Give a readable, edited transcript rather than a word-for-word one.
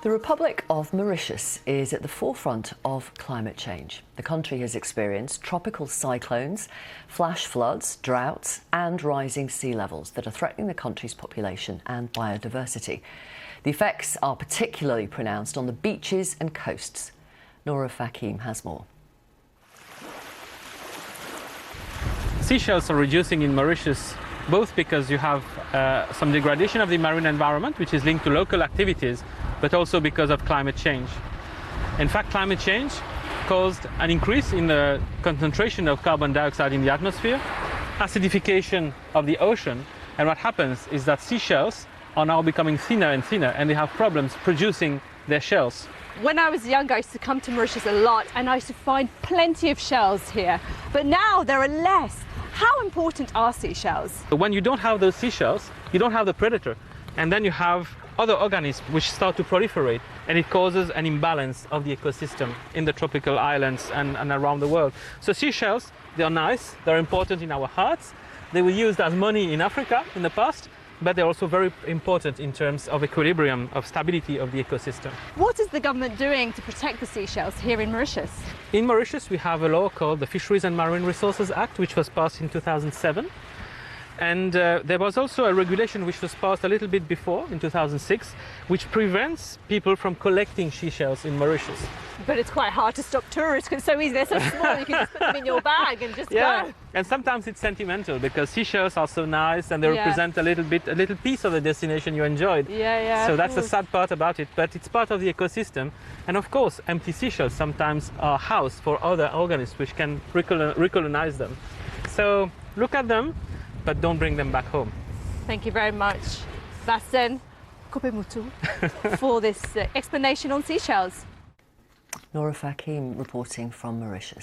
The Republic of Mauritius is at the forefront of climate change. The country has experienced tropical cyclones, flash floods, droughts and rising sea levels that are threatening the country's population and biodiversity. The effects are particularly pronounced on the beaches and coasts. Nora Fakim has more. Seashells are reducing in Mauritius both because you have some degradation of the marine environment, which is linked to local activities, but also because of climate change. In fact, climate change caused an increase in the concentration of carbon dioxide in the atmosphere, acidification of the ocean, and what happens is that seashells are now becoming thinner and thinner, and they have problems producing their shells. When I was young, I used to come to Mauritius a lot and I used to find plenty of shells here, but now there are less. How important are seashells? When you don't have those seashells, you don't have the predator, and then you have other organisms which start to proliferate, and it causes an imbalance of the ecosystem in the tropical islands and around the world. So seashells, they're nice, they're important in our hearts. They were used as money in Africa in the past, but they're also very important in terms of equilibrium, of stability of the ecosystem. What is the government doing to protect the seashells here in Mauritius? In Mauritius, we have a law called the Fisheries and Marine Resources Act, which was passed in 2007. And there was also a regulation which was passed a little bit before, in 2006, which prevents people from collecting seashells in Mauritius. But it's quite hard to stop tourists because it's so easy. They're so small, you can just put them in your bag and just go. And sometimes it's sentimental because seashells are so nice and they represent a little piece of the destination you enjoyed. So that's the sad part about it, but it's part of the ecosystem. And of course, empty seashells sometimes are house for other organisms which can recolonize them. So look at them, but don't bring them back home. Thank you very much, Basen Kopemutu, for this explanation on seashells. Nora Fakim reporting from Mauritius.